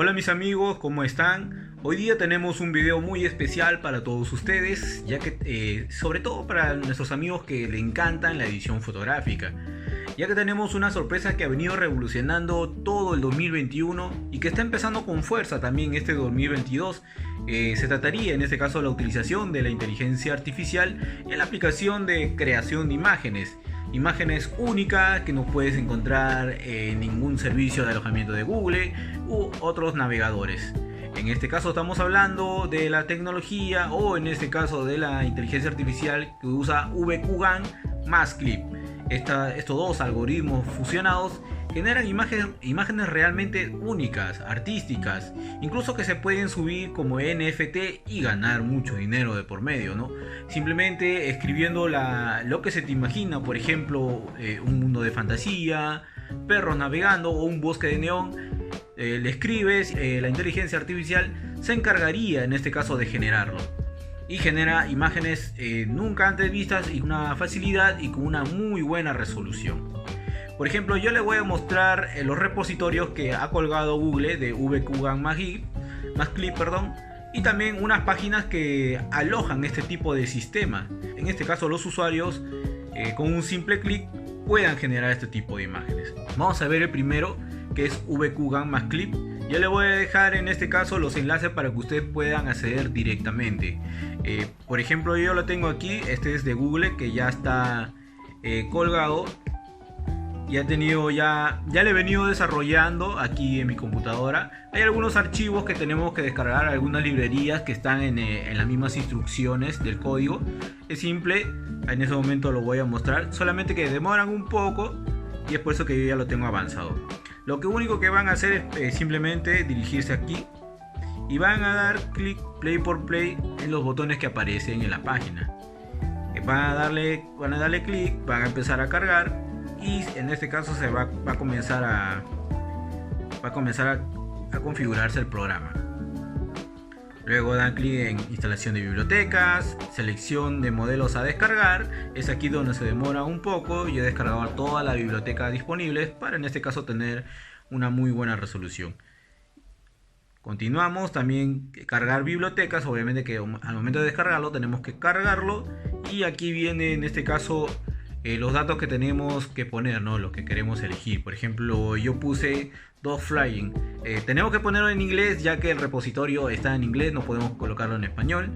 Hola mis amigos, ¿cómo están? Hoy día tenemos un video muy especial para todos ustedes, ya que sobre todo para nuestros amigos que le encantan la edición fotográfica, ya que tenemos una sorpresa que ha venido revolucionando todo el 2021 y que está empezando con fuerza también este 2022. Se trataría en este caso de la utilización de la inteligencia artificial en la aplicación de creación de imágenes únicas que no puedes encontrar en ningún servicio de alojamiento de Google u otros navegadores. En este caso estamos hablando de la tecnología o en este caso de la inteligencia artificial que usa VQGAN más Clip. Estos dos algoritmos fusionados generan imágenes realmente únicas, artísticas, incluso que se pueden subir como NFT y ganar mucho dinero de por medio, ¿no? Simplemente escribiendo lo que se te imagina, por ejemplo, un mundo de fantasía, perros navegando o un bosque de neón, le escribes, la inteligencia artificial se encargaría en este caso de generarlo. Y genera imágenes nunca antes vistas y con una facilidad y con una muy buena resolución. Por ejemplo, yo le voy a mostrar los repositorios que ha colgado Google de VQGAN más Clip, y también unas páginas que alojan este tipo de sistema. En este caso, los usuarios con un simple clic puedan generar este tipo de imágenes. Vamos a ver el primero, que es VQGAN más Clip. Yo le voy a dejar en este caso los enlaces para que ustedes puedan acceder directamente. Por ejemplo, yo lo tengo aquí. Este es de Google, que ya está colgado. Ya le he venido desarrollando aquí en mi computadora. Hay algunos archivos que tenemos que descargar, algunas librerías que están en las mismas instrucciones del código. Es simple, en ese momento lo voy a mostrar, solamente que demoran un poco y es por eso que yo ya lo tengo avanzado. Lo único que van a hacer es simplemente dirigirse aquí y van a dar clic play por play en los botones que aparecen en la página. Van a darle clic, van a empezar a cargar y en este caso va a comenzar a configurarse el programa. Luego dan clic en instalación de bibliotecas, selección de modelos a descargar. Es aquí donde se demora un poco. Yo he descargado toda la biblioteca disponible para en este caso tener una muy buena resolución. Continuamos, también cargar bibliotecas. Obviamente que al momento de descargarlo tenemos que cargarlo. Y aquí viene en este caso los datos que tenemos que poner, ¿no? Lo que queremos elegir. Por ejemplo, yo puse Dog Flying. Tenemos que ponerlo en inglés ya que el repositorio está en inglés, no podemos colocarlo en español.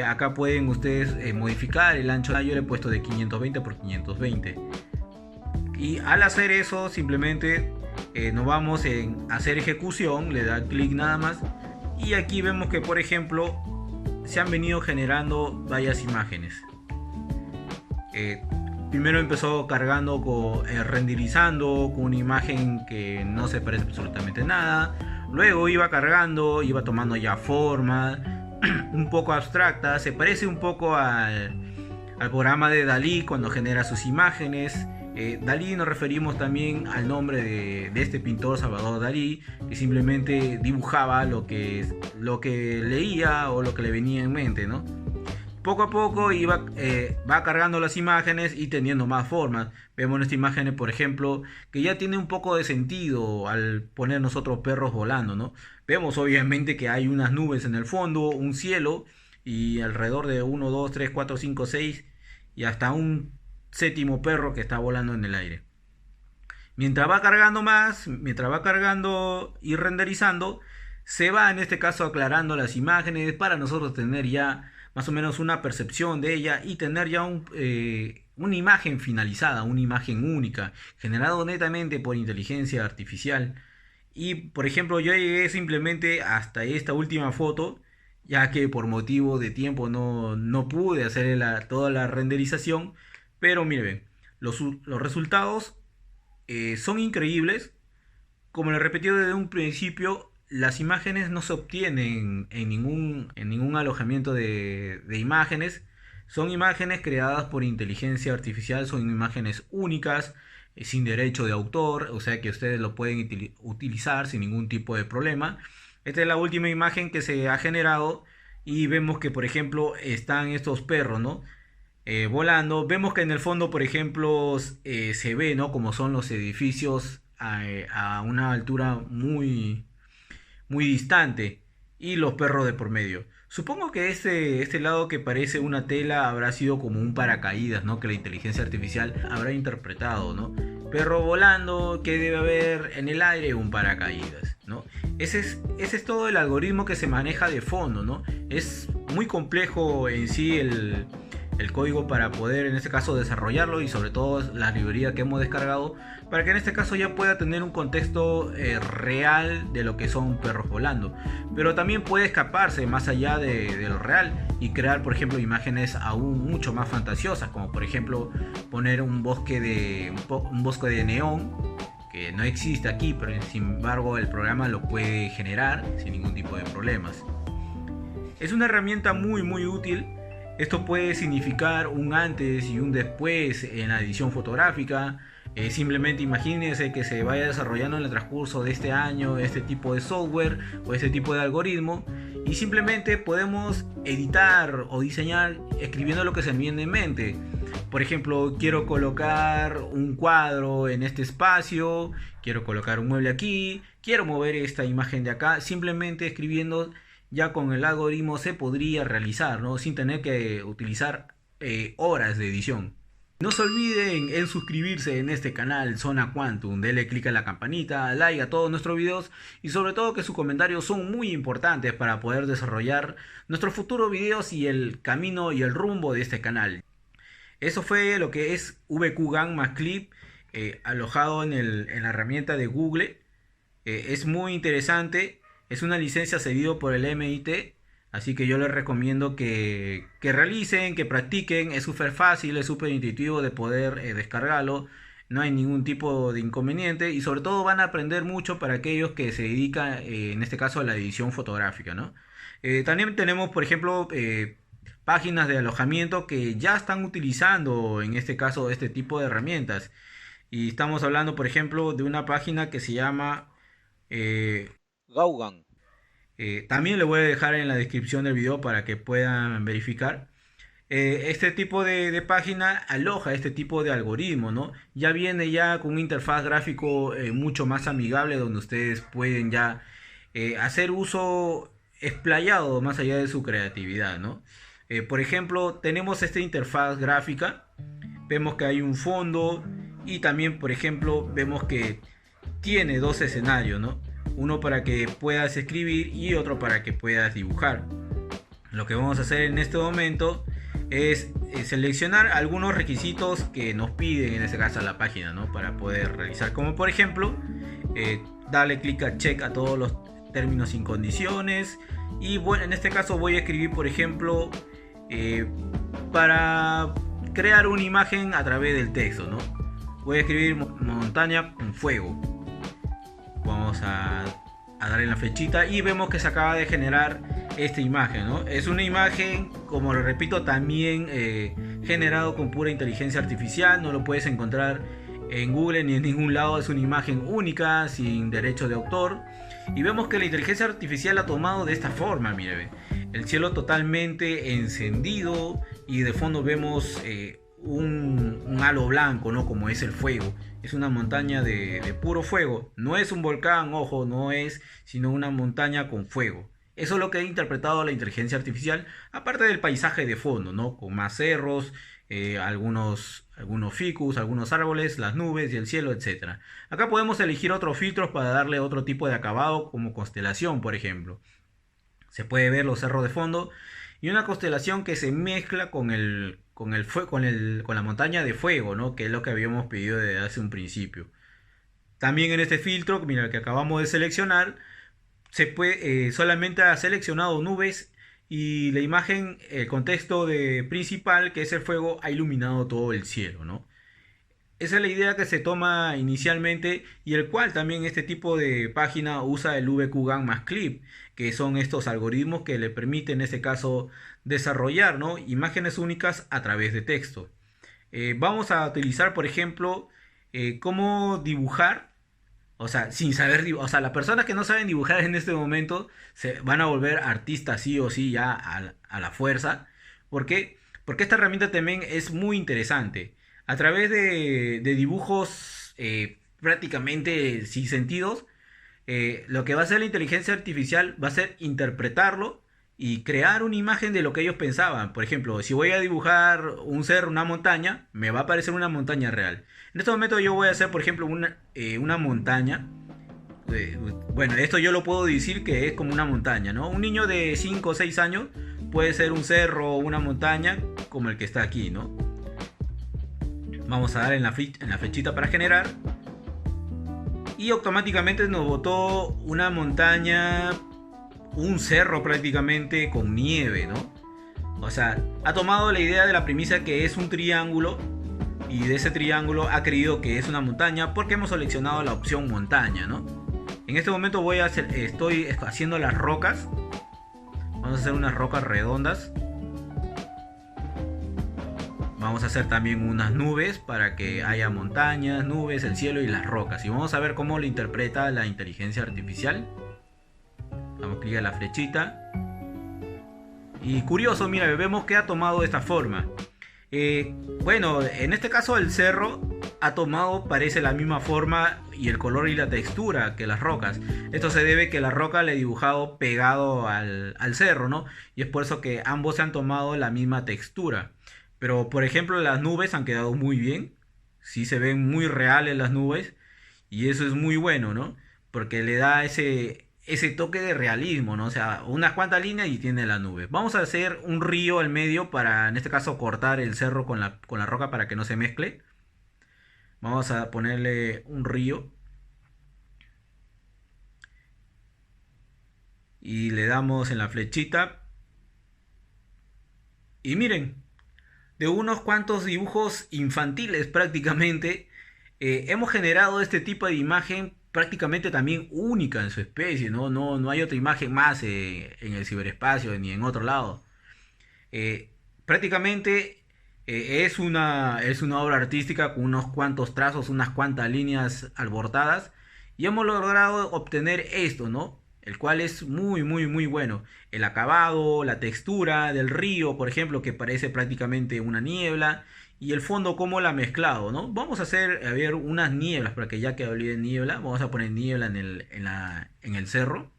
Acá pueden ustedes modificar el ancho. Yo le he puesto de 520 por 520. Y al hacer eso simplemente nos vamos en hacer ejecución, le da clic nada más. Y aquí vemos que por ejemplo se han venido generando varias imágenes. Primero empezó cargando, renderizando con una imagen que no se parece absolutamente nada. Luego iba cargando, iba tomando ya forma un poco abstracta. Se parece un poco al programa de Dalí cuando genera sus imágenes. Dalí nos referimos también al nombre de este pintor, Salvador Dalí, que simplemente dibujaba lo que leía o lo que le venía en mente, ¿no? Poco a poco va cargando las imágenes y teniendo más formas. Vemos en esta imagen, por ejemplo, que ya tiene un poco de sentido al poner nosotros perros volando, ¿no? Vemos obviamente que hay unas nubes en el fondo, un cielo y alrededor de 1, 2, 3, 4, 5, 6 y hasta un séptimo perro que está volando en el aire. Mientras va cargando y renderizando, se va en este caso aclarando las imágenes para nosotros tener ya más o menos una percepción de ella y tener ya una imagen finalizada, una imagen única, generado netamente por inteligencia artificial. Y por ejemplo yo llegué simplemente hasta esta última foto, ya que por motivo de tiempo no pude hacer toda la renderización. Pero miren, los resultados son increíbles. Como les repetí desde un principio, las imágenes no se obtienen en ningún alojamiento de imágenes. Son imágenes creadas por inteligencia artificial, son imágenes únicas, sin derecho de autor, o sea que ustedes lo pueden utilizar sin ningún tipo de problema. Esta es la última imagen que se ha generado y vemos que por ejemplo están estos perros, ¿no? Volando. Vemos que en el fondo, por ejemplo, se ve, ¿no? Como son los edificios a una altura muy muy distante y los perros de por medio. Supongo que este lado que parece una tela habrá sido como un paracaídas, ¿no? Que la inteligencia artificial habrá interpretado, ¿no? Perro volando, ¿qué debe haber en el aire? Un paracaídas, ¿no? Ese es todo el algoritmo que se maneja de fondo, ¿no? Es muy complejo en sí el código para poder en este caso desarrollarlo, y sobre todo la librería que hemos descargado para que en este caso ya pueda tener un contexto real de lo que son perros volando, pero también puede escaparse más allá de lo real y crear por ejemplo imágenes aún mucho más fantasiosas, como por ejemplo poner un bosque de neón que no existe aquí, pero sin embargo el programa lo puede generar sin ningún tipo de problemas. Es una herramienta muy útil. Esto puede significar un antes y un después en la edición fotográfica. Simplemente imagínense que se vaya desarrollando en el transcurso de este año este tipo de software o este tipo de algoritmo, y simplemente podemos editar o diseñar escribiendo lo que se me viene en mente. Por ejemplo, quiero colocar un cuadro en este espacio, quiero colocar un mueble aquí, quiero mover esta imagen de acá. Simplemente escribiendo ya con el algoritmo se podría realizar, ¿no? Sin tener que utilizar horas de edición. No se olviden en suscribirse en este canal Zona Quantum, denle click a la campanita, like a todos nuestros videos y sobre todo que sus comentarios son muy importantes para poder desarrollar nuestros futuros videos y el camino y el rumbo de este canal. Eso fue lo que es VQGAN más Clip alojado en la herramienta de Google. Es muy interesante, es una licencia cedido por el MIT. Así que yo les recomiendo que realicen, que practiquen. Es súper fácil, es súper intuitivo de poder descargarlo. No hay ningún tipo de inconveniente. Y sobre todo van a aprender mucho para aquellos que se dedican, en este caso, a la edición fotográfica, ¿no? También tenemos, por ejemplo, páginas de alojamiento que ya están utilizando, en este caso, este tipo de herramientas. Y estamos hablando, por ejemplo, de una página que se llama Gaugan. También le voy a dejar en la descripción del video para que puedan verificar. Este tipo de página aloja este tipo de algoritmo, ¿no? Ya viene ya con una interfaz gráfico mucho más amigable, donde ustedes pueden ya hacer uso explayado más allá de su creatividad, ¿no? Por ejemplo, tenemos esta interfaz gráfica, vemos que hay un fondo y también, por ejemplo, vemos que tiene dos escenarios, ¿no? Uno para que puedas escribir y otro para que puedas dibujar. Lo que vamos a hacer en este momento es seleccionar algunos requisitos que nos piden en este caso la página, ¿no? Para poder realizar, como por ejemplo darle clic a check a todos los términos sin condiciones. Y bueno, en este caso voy a escribir por ejemplo para crear una imagen a través del texto, ¿no? Voy a escribir montaña con fuego. Vamos a darle la flechita y vemos que se acaba de generar esta imagen, ¿no? Es una imagen, como lo repito, también generado con pura inteligencia artificial. No lo puedes encontrar en Google ni en ningún lado. Es una imagen única, sin derecho de autor. Y vemos que la inteligencia artificial ha tomado de esta forma, mire, el cielo totalmente encendido y de fondo vemos un halo blanco, ¿no? Como es el fuego. Es una montaña de puro fuego. No es un volcán, ojo, no es, sino una montaña con fuego. Eso es lo que ha interpretado la inteligencia artificial, aparte del paisaje de fondo, ¿no? Con más cerros, algunos ficus, algunos árboles, las nubes y el cielo, etc. Acá podemos elegir otros filtros para darle otro tipo de acabado, como constelación, por ejemplo. Se puede ver los cerros de fondo y una constelación que se mezcla con la montaña de fuego, ¿no? Que es lo que habíamos pedido desde hace un principio. También en este filtro, mira, el que acabamos de seleccionar, se puede solamente ha seleccionado nubes y la imagen, el contexto principal, que es el fuego, ha iluminado todo el cielo, ¿no? Esa es la idea que se toma inicialmente, y el cual también este tipo de página usa el VQGAN más Clip, que son estos algoritmos que le permiten en este caso desarrollar, ¿no? Imágenes únicas a través de texto. Vamos a utilizar, por ejemplo, cómo dibujar. O sea, sin saber dibujar. O sea, las personas que no saben dibujar en este momento se van a volver artistas sí o sí ya a la fuerza. ¿Por qué? Porque esta herramienta también es muy interesante. A través de dibujos prácticamente sin sentidos, lo que va a hacer la inteligencia artificial va a ser interpretarlo y crear una imagen de lo que ellos pensaban. Por ejemplo, si voy a dibujar un cerro, una montaña, me va a aparecer una montaña real. En este momento yo voy a hacer, por ejemplo, una montaña. Bueno, esto yo lo puedo decir que es como una montaña, ¿no? Un niño de 5 o 6 años puede ser un cerro o una montaña como el que está aquí, ¿no? Vamos a dar en la flechita para generar. Y automáticamente nos botó una montaña, un cerro prácticamente con nieve, ¿no? O sea, ha tomado la idea de la premisa que es un triángulo y de ese triángulo ha creído que es una montaña porque hemos seleccionado la opción montaña, ¿no? En este momento estoy haciendo las rocas. Vamos a hacer unas rocas redondas. Vamos a hacer también unas nubes para que haya montañas, nubes, el cielo y las rocas. Y vamos a ver cómo lo interpreta la inteligencia artificial. Damos clic a la flechita. Y curioso, mira, vemos que ha tomado esta forma. Bueno, en este caso el cerro ha tomado, parece la misma forma y el color y la textura que las rocas. Esto se debe que la roca le he dibujado pegado al cerro, ¿no? Y es por eso que ambos se han tomado la misma textura. Pero por ejemplo las nubes han quedado muy bien. Sí se ven muy reales las nubes. Y eso es muy bueno, ¿no? Porque le da ese toque de realismo, ¿no? O sea, unas cuantas líneas y tiene la nube. Vamos a hacer un río al medio para, en este caso, cortar el cerro con la roca para que no se mezcle. Vamos a ponerle un río. Y le damos en la flechita. Y miren, de unos cuantos dibujos infantiles prácticamente, hemos generado este tipo de imagen prácticamente también única en su especie, ¿no? No hay otra imagen más en el ciberespacio ni en otro lado. Prácticamente es una obra artística con unos cuantos trazos, unas cuantas líneas alborotadas y hemos logrado obtener esto, ¿no? El cual es muy, muy, muy bueno. El acabado, la textura del río, por ejemplo, que parece prácticamente una niebla. Y el fondo, cómo la ha mezclado, ¿no? Vamos a hacer, a ver, unas nieblas, para que ya que hablé de niebla, vamos a poner niebla en el cerro,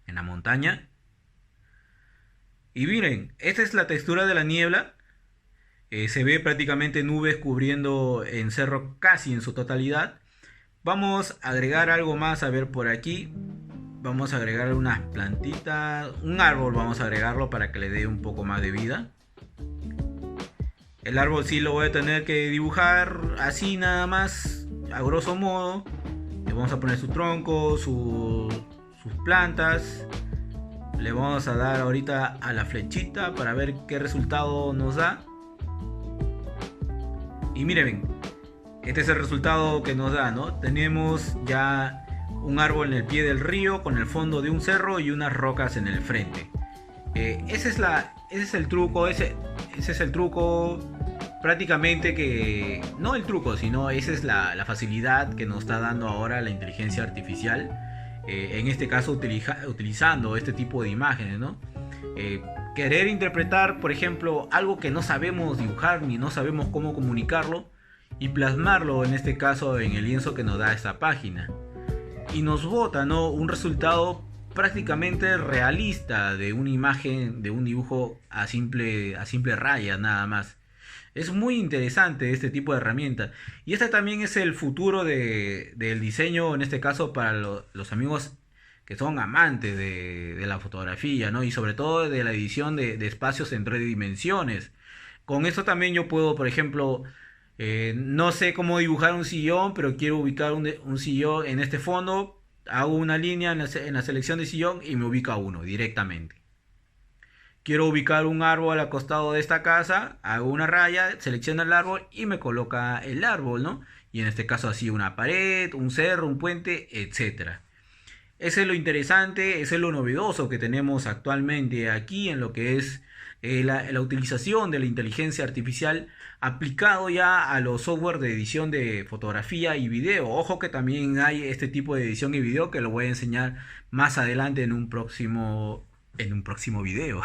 en la montaña. Y miren, esta es la textura de la niebla. Se ve prácticamente nubes cubriendo el cerro casi en su totalidad. Vamos a agregar algo más, a ver por aquí. Vamos a agregar unas plantitas, un árbol vamos a agregarlo para que le dé un poco más de vida. El árbol sí lo voy a tener que dibujar así nada más, a grosso modo. Le vamos a poner su tronco, sus plantas. Le vamos a dar ahorita a la flechita para ver qué resultado nos da. Y miren, este es el resultado que nos da, ¿no? Tenemos ya un árbol en el pie del río con el fondo de un cerro y unas rocas en el frente. Ese es el truco, ese es el truco prácticamente que... No el truco, sino esa es la facilidad que nos está dando ahora la inteligencia artificial. En este caso utilizando este tipo de imágenes, ¿no? Querer interpretar, por ejemplo, algo que no sabemos dibujar ni no sabemos cómo comunicarlo y plasmarlo en este caso en el lienzo que nos da esta página. Y nos bota, ¿no? Un resultado prácticamente realista de una imagen, de un dibujo a simple raya nada más. Es muy interesante este tipo de herramienta. Y este también es el futuro del diseño, en este caso para los amigos que son amantes de la fotografía, ¿no? Y sobre todo de la edición de espacios en 3 dimensiones. Con esto también yo puedo, por ejemplo, no sé cómo dibujar un sillón, pero quiero ubicar un sillón en este fondo. Hago una línea en la selección de sillón y me ubica uno directamente. Quiero ubicar un árbol al costado de esta casa, hago una raya, selecciono el árbol y me coloca el árbol, ¿no? Y en este caso así una pared, un cerro, un puente, etcétera. Ese es lo interesante, ese es lo novedoso que tenemos actualmente aquí en lo que es la utilización de la inteligencia artificial aplicado ya a los software de edición de fotografía y video. Ojo que también hay este tipo de edición y video que lo voy a enseñar más adelante en un próximo video.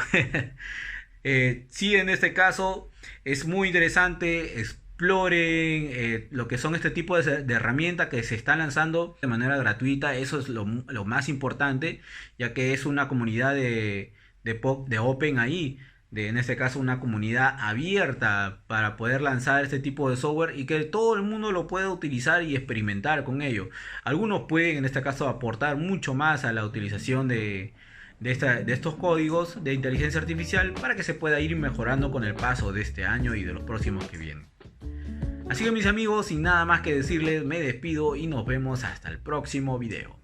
Sí, en este caso es muy interesante, exploren lo que son este tipo de herramientas que se están lanzando de manera gratuita. Eso es lo más importante, ya que es una comunidad de Open ahí, en este caso una comunidad abierta para poder lanzar este tipo de software y que todo el mundo lo pueda utilizar y experimentar con ello. Algunos pueden en este caso aportar mucho más a la utilización de estos códigos de inteligencia artificial para que se pueda ir mejorando con el paso de este año y de los próximos que vienen. Así que mis amigos, sin nada más que decirles, me despido y nos vemos hasta el próximo video.